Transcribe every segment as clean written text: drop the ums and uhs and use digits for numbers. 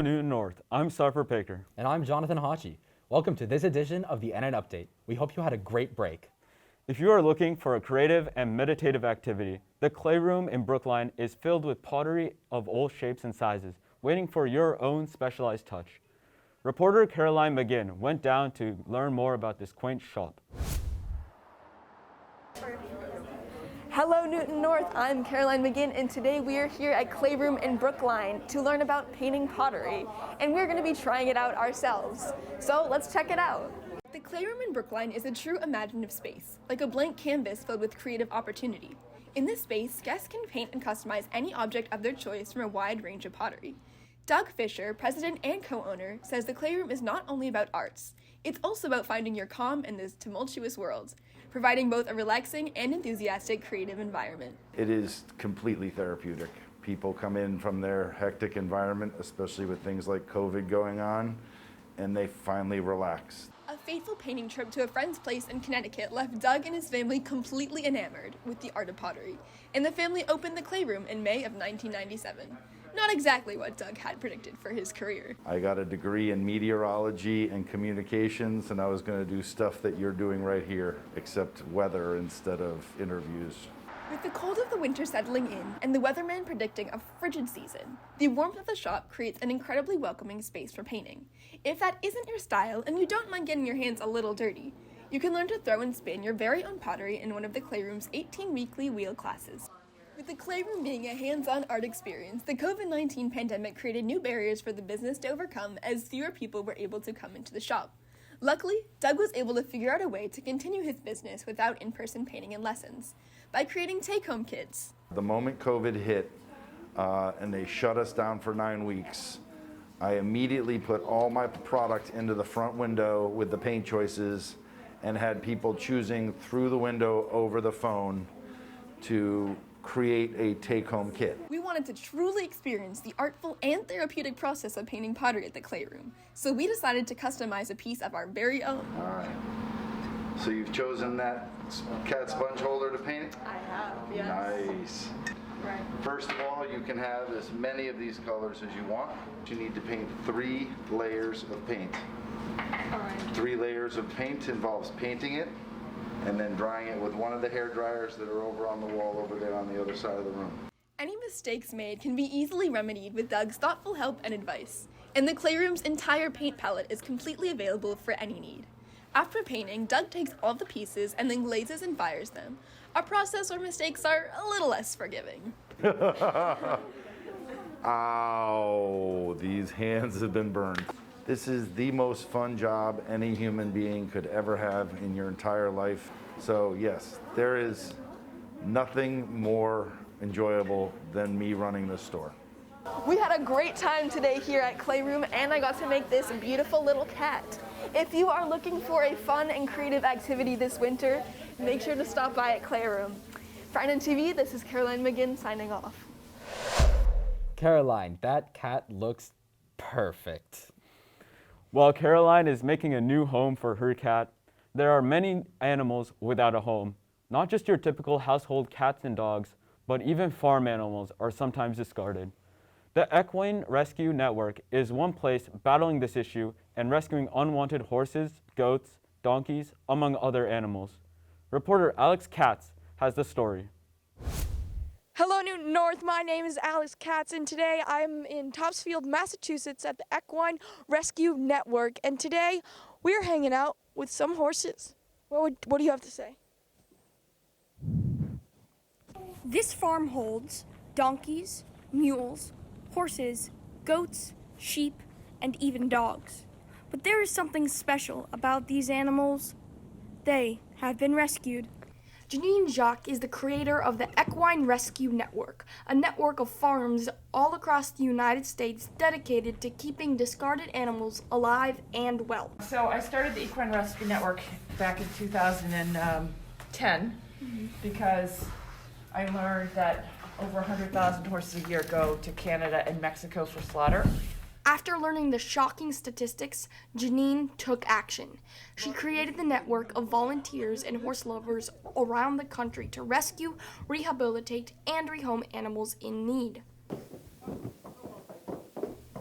Newton North. I'm Sarper Baker. And I'm Jonathan Hachi. Welcome to this edition of the NN Update. We hope you had a great break. If you are looking for a creative and meditative activity, the Clayroom in Brookline is filled with pottery of all shapes and sizes, waiting for your own specialized touch. Reporter Caroline McGinn went down to learn more about this quaint shop. Hello Newton North, I'm Caroline McGinn, and today we are here at Clayroom in Brookline to learn about painting pottery, and we're going to be trying it out ourselves. So let's check it out. The Clayroom in Brookline is a true imaginative space, like a blank canvas filled with creative opportunity. In this space, guests can paint and customize any object of their choice from a wide range of pottery. Doug Fisher, president and co-owner, says the Clayroom is not only about arts, it's also about finding your calm in this tumultuous world, providing both a relaxing and enthusiastic creative environment. It is completely therapeutic. People come in from their hectic environment, especially with things like COVID going on, and they finally relax. A fateful painting trip to a friend's place in Connecticut left Doug and his family completely enamored with the art of pottery, and the family opened the Clayroom in May of 1997. Not exactly what Doug had predicted for his career. I got a degree in meteorology and communications, and I was going to do stuff that you're doing right here, except weather instead of interviews. With the cold of the winter settling in and the weatherman predicting a frigid season, the warmth of the shop creates an incredibly welcoming space for painting. If that isn't your style and you don't mind getting your hands a little dirty, you can learn to throw and spin your very own pottery in one of the Clayroom's 18 weekly wheel classes. With the Clayroom being a hands-on art experience, the COVID-19 pandemic created new barriers for the business to overcome as fewer people were able to come into the shop. Luckily, Doug was able to figure out a way to continue his business without in-person painting and lessons by creating take-home kits. The moment COVID hit and they shut us down for 9 weeks, I immediately put all my product into the front window with the paint choices and had people choosing through the window over the phone to create a take-home kit. We wanted to truly experience the artful and therapeutic process of painting pottery at the Clayroom, so we decided to customize a piece of our very own. All right. So you've chosen that cat sponge holder to paint? I have, yes. Nice. Right. First of all, you can have as many of these colors as you want. You need to paint 3 layers of paint. All right. 3 layers of paint involves painting it and then drying it with one of the hair dryers that are over on the wall over there on the other side of the room. Any mistakes made can be easily remedied with Doug's thoughtful help and advice, and the Clayroom's entire paint palette is completely available for any need. After painting, Doug takes all the pieces and then glazes and fires them, a process where mistakes are a little less forgiving. Ow, these hands have been burned. This is the most fun job any human being could ever have in your entire life. So yes, there is nothing more enjoyable than me running this store. We had a great time today here at Clayroom, and I got to make this beautiful little cat. If you are looking for a fun and creative activity this winter, make sure to stop by at Clayroom. For NN TV, this is Caroline McGinn signing off. Caroline, that cat looks perfect. While Caroline is making a new home for her cat, there are many animals without a home. Not just your typical household cats and dogs, but even farm animals are sometimes discarded. The Equine Rescue Network is one place battling this issue and rescuing unwanted horses, goats, donkeys, among other animals. Reporter Alex Katz has the story. Hello Newton North, my name is Alex Katz, and today I'm in Topsfield, Massachusetts at the Equine Rescue Network, and today we're hanging out with some horses. What do you have to say? This farm holds donkeys, mules, horses, goats, sheep, and even dogs. But there is something special about these animals. They have been rescued. Janine Jacques is the creator of the Equine Rescue Network, a network of farms all across the United States dedicated to keeping discarded animals alive and well. So I started the Equine Rescue Network back in 2010 because I learned that over 100,000 horses a year go to Canada and Mexico for slaughter. After learning the shocking statistics, Janine took action. She created the network of volunteers and horse lovers around the country to rescue, rehabilitate, and rehome animals in need.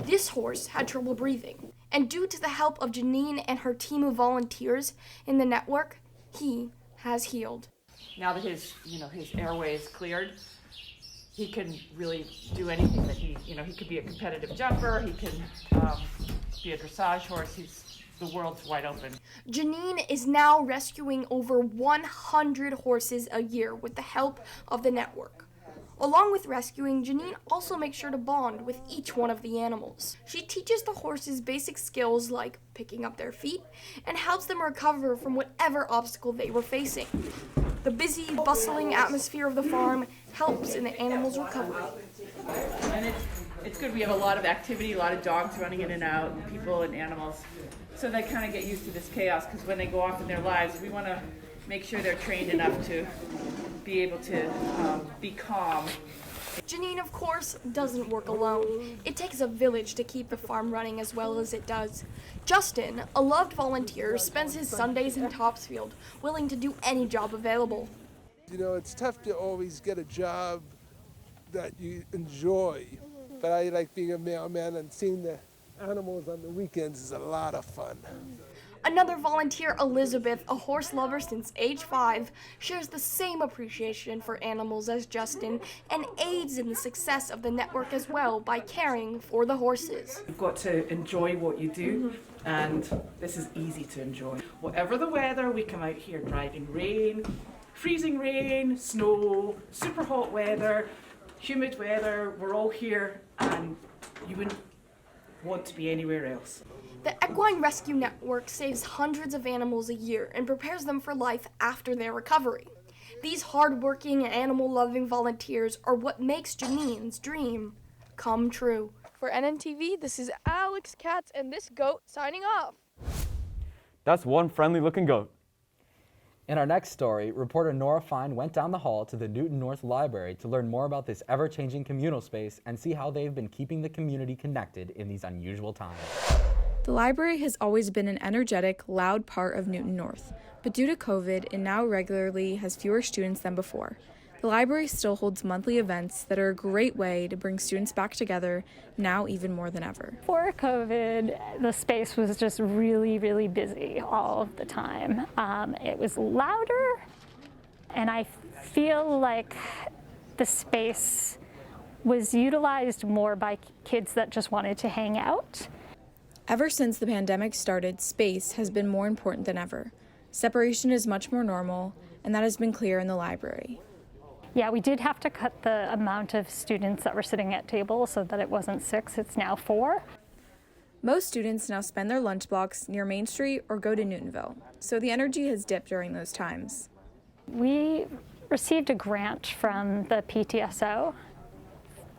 This horse had trouble breathing, and due to the help of Janine and her team of volunteers in the network, he has healed. Now that his airway is cleared, he can really do anything that he could be a competitive jumper, he can be a dressage horse, the world's wide open. Janine is now rescuing over 100 horses a year with the help of the network. Along with rescuing, Janine also makes sure to bond with each one of the animals. She teaches the horses basic skills like picking up their feet and helps them recover from whatever obstacle they were facing. The busy, bustling atmosphere of the farm helps in the animals' recovery. And it's good. We have a lot of activity, a lot of dogs running in and out, and people and animals. So they kind of get used to this chaos because when they go off in their lives, we want to make sure they're trained enough to be able to be calm. Janine, of course, doesn't work alone. It takes a village to keep the farm running as well as it does. Justin, a loved volunteer, spends his Sundays in Topsfield, willing to do any job available. You know, it's tough to always get a job that you enjoy, but I like being a mailman, and seeing the animals on the weekends is a lot of fun. Another volunteer, Elizabeth, a horse lover since age 5, shares the same appreciation for animals as Justin and aids in the success of the network as well by caring for the horses. You've got to enjoy what you do, and this is easy to enjoy. Whatever the weather, we come out here driving rain, freezing rain, snow, super hot weather, humid weather, we're all here, and you wouldn't want to be anywhere else. The Equine Rescue Network saves hundreds of animals a year and prepares them for life after their recovery. These hard-working and animal-loving volunteers are what makes Janine's dream come true. For NNTV, this is Alex Katz and this goat signing off. That's one friendly-looking goat. In our next story, reporter Nora Fine went down the hall to the Newton North Library to learn more about this ever-changing communal space and see how they've been keeping the community connected in these unusual times. The library has always been an energetic, loud part of Newton North, but due to COVID, it now regularly has fewer students than before. The library still holds monthly events that are a great way to bring students back together, now even more than ever. Before COVID, the space was just really, really busy all of the time. It was louder, and I feel like the space was utilized more by kids that just wanted to hang out. Ever since the pandemic started, space has been more important than ever. Separation is much more normal, and that has been clear in the library. Yeah, we did have to cut the amount of students that were sitting at tables so that it wasn't 6, it's now 4. Most students now spend their lunch blocks near Main Street or go to Newtonville, so the energy has dipped during those times. We received a grant from the PTSO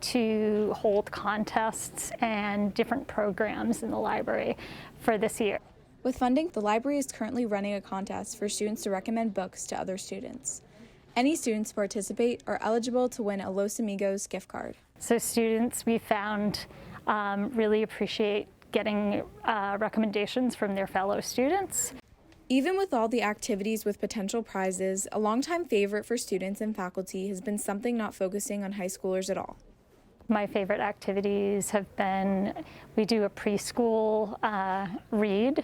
to hold contests and different programs in the library for this year. With funding, the library is currently running a contest for students to recommend books to other students. Any students who participate are eligible to win a Los Amigos gift card. So students, we found, really appreciate getting recommendations from their fellow students. Even with all the activities with potential prizes, a longtime favorite for students and faculty has been something not focusing on high schoolers at all. My favorite activities have been, we do a preschool read,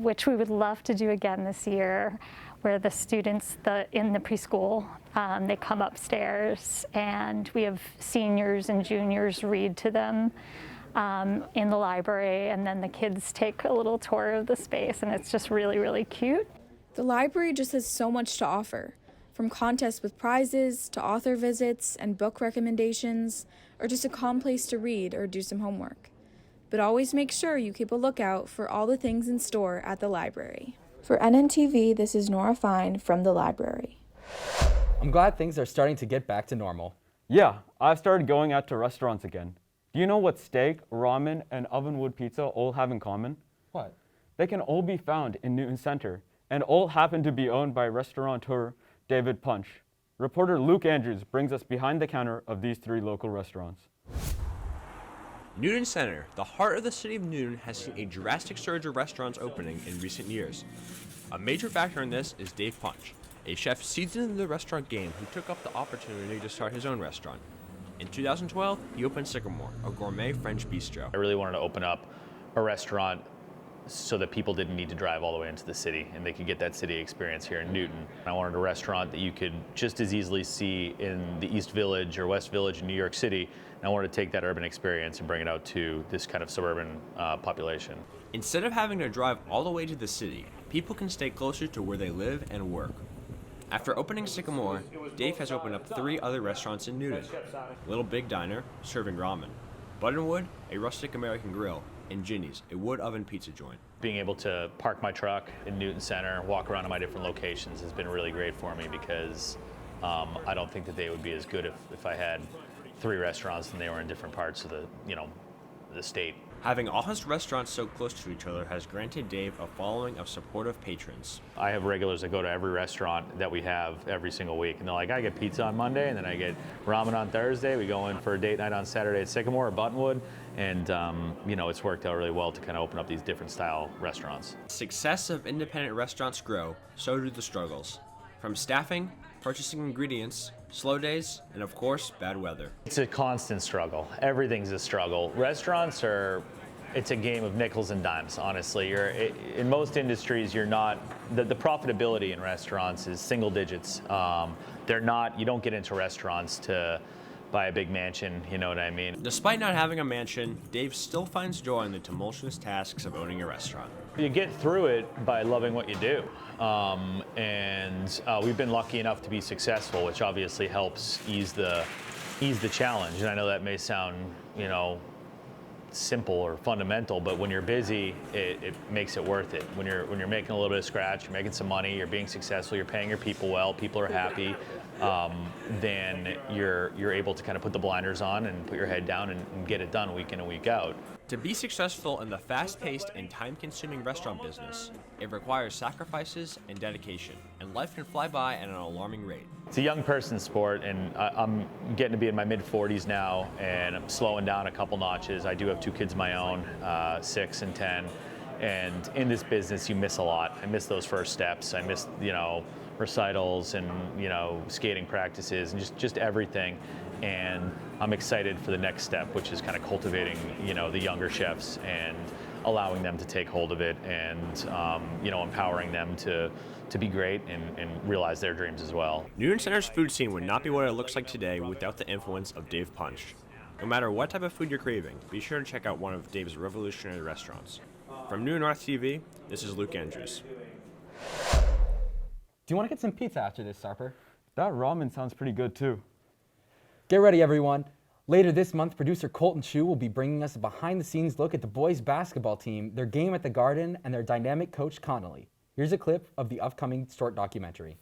which we would love to do again this year, where the students in the preschool, they come upstairs and we have seniors and juniors read to them in the library, and then the kids take a little tour of the space, and it's just really, really cute. The library just has so much to offer. From contests with prizes, to author visits and book recommendations, or just a calm place to read or do some homework. But always make sure you keep a lookout for all the things in store at the library. For NNTV, this is Nora Fine from the library. I'm glad things are starting to get back to normal. Yeah, I've started going out to restaurants again. Do you know what steak, ramen, and ovenwood pizza all have in common? What? They can all be found in Newton Center, and all happen to be owned by restaurateur David Punch. Reporter Luke Andrews brings us behind the counter of these 3 local restaurants. Newton Center, the heart of the city of Newton, has seen a drastic surge of restaurants opening in recent years. A major factor in this is Dave Punch, a chef seasoned in the restaurant game who took up the opportunity to start his own restaurant. In 2012, he opened Sycamore, a gourmet French bistro. I really wanted to open up a restaurant so that people didn't need to drive all the way into the city and they could get that city experience here in Newton. I wanted a restaurant that you could just as easily see in the East Village or West Village in New York City. And I wanted to take that urban experience and bring it out to this kind of suburban population. Instead of having to drive all the way to the city, people can stay closer to where they live and work. After opening Sycamore, Dave has opened up 3 other restaurants in Newton. Little Big Diner, serving ramen. Buttonwood, a rustic American grill. And Ginny's, a wood oven pizza joint. Being able to park my truck in Newton Center, walk around to my different locations has been really great for me because I don't think that they would be as good if I had 3 restaurants and they were in different parts of the state. Having all his restaurants so close to each other has granted Dave a following of supportive patrons. I have regulars that go to every restaurant that we have every single week, and they're like, I get pizza on Monday, and then I get ramen on Thursday. We go in for a date night on Saturday at Sycamore or Buttonwood, and it's worked out really well to kind of open up these different style restaurants. Success of independent restaurants grow, so do the struggles. From staffing, purchasing ingredients, slow days, and of course, bad weather. It's a constant struggle. Everything's a struggle. Restaurants it's a game of nickels and dimes, honestly. In most industries, the profitability in restaurants is single digits. You don't get into restaurants to buy a big mansion, you know what I mean? Despite not having a mansion, Dave still finds joy in the tumultuous tasks of owning a restaurant. You get through it by loving what you do. We've been lucky enough to be successful, which obviously helps ease the challenge. And I know that may sound, simple or fundamental, but when you're busy, it makes it worth it. When you're making a little bit of scratch, you're making some money, you're being successful, you're paying your people well, people are happy, then you're able to kind of put the blinders on and put your head down and get it done week in and week out. To be successful in the fast-paced and time-consuming restaurant business, it requires sacrifices and dedication, and life can fly by at an alarming rate. It's a young person's sport, and I'm getting to be in my mid-40s now, and I'm slowing down a couple notches. I do have 2 kids of my own, 6 and 10, and in this business, you miss a lot. I miss those first steps. I miss, recitals and, skating practices and just everything. And I'm excited for the next step, which is kind of cultivating, the younger chefs and allowing them to take hold of it and, empowering them to be great and realize their dreams as well. Newton Center's food scene would not be what it looks like today without the influence of Dave Punch. No matter what type of food you're craving, be sure to check out one of Dave's revolutionary restaurants. From Newton North TV, this is Luke Andrews. Do you want to get some pizza after this, Sarper? That ramen sounds pretty good too. Get ready, everyone. Later this month, producer Colton will be bringing us a behind-the-scenes look at the boys' basketball team, their game at the Garden, and their dynamic coach, Connolly. Here's a clip of the upcoming short documentary.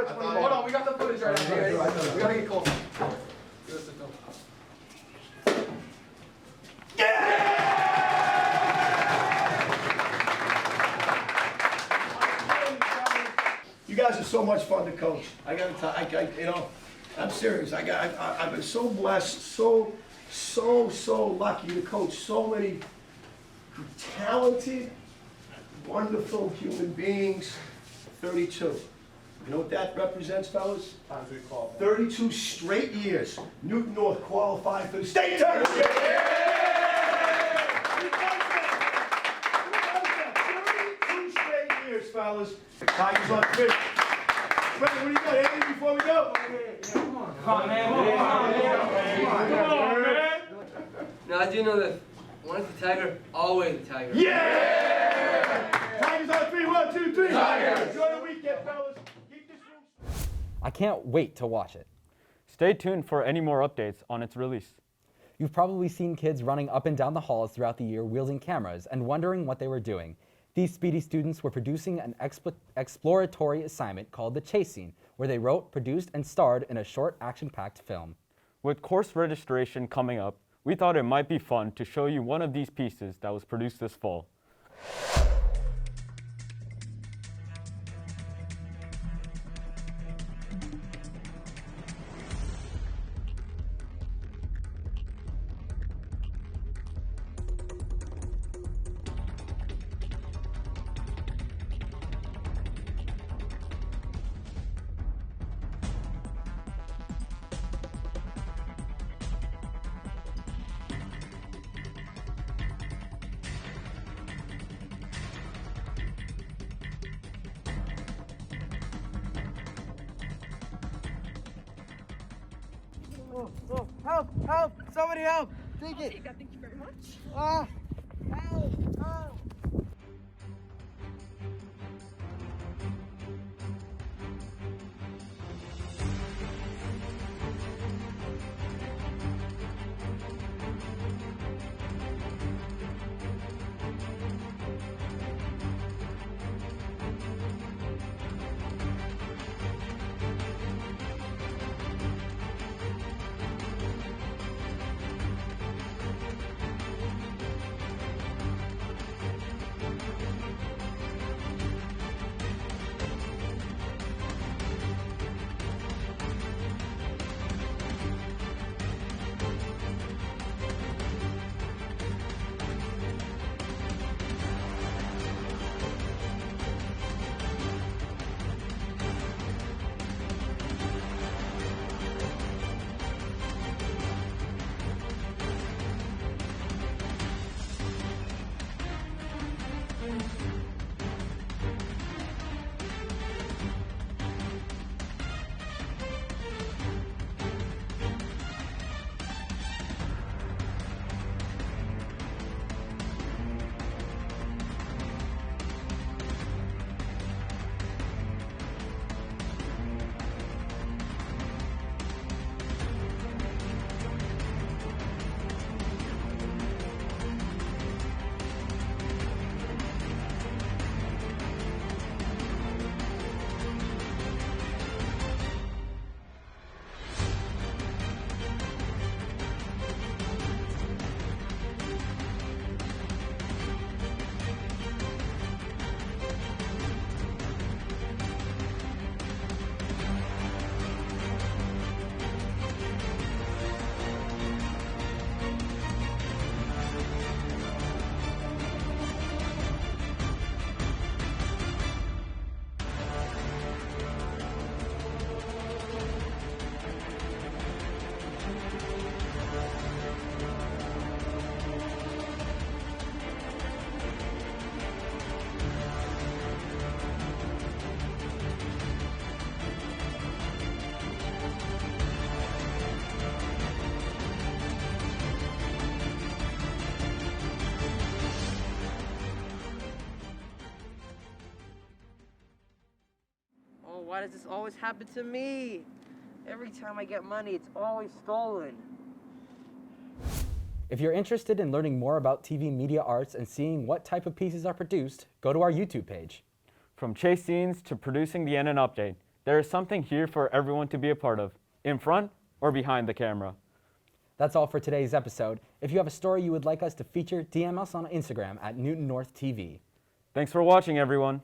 Hold on, we got the footage right here. We gotta get Colton. You guys are so much fun to coach. I gotta tell, I'm serious. I've been so blessed, so lucky to coach so many talented, wonderful human beings. 32. You know what that represents, fellas? 32 straight years. Newton North qualified for the state tournament. 32 straight years, fellas. Tigers on 50. What do you got, Andy, before we go? Come on, man. Come on, man. Now, I do know that once the Tiger, always the Tiger. Yeah! Tigers on 3, 1, 2, 3. Tigers! Enjoy the weekend, fellas. Keep this room. I can't wait to watch it. Stay tuned for any more updates on its release. You've probably seen kids running up and down the halls throughout the year wielding cameras and wondering what they were doing. These speedy students were producing an exploratory assignment called The Chase Scene, where they wrote, produced, and starred in a short action-packed film. With course registration coming up, we thought it might be fun to show you one of these pieces that was produced this fall. Oh, help, help, somebody help. Take it. Thank you very much. Ah, help, help. Why does this always happen to me? Every time I get money, it's always stolen. If you're interested in learning more about TV media arts and seeing what type of pieces are produced, go to our YouTube page. From chase scenes to producing the NN Update, there is something here for everyone to be a part of, in front or behind the camera. That's all for today's episode. If you have a story you would like us to feature, DM us on Instagram at Newton North TV. Thanks for watching, everyone.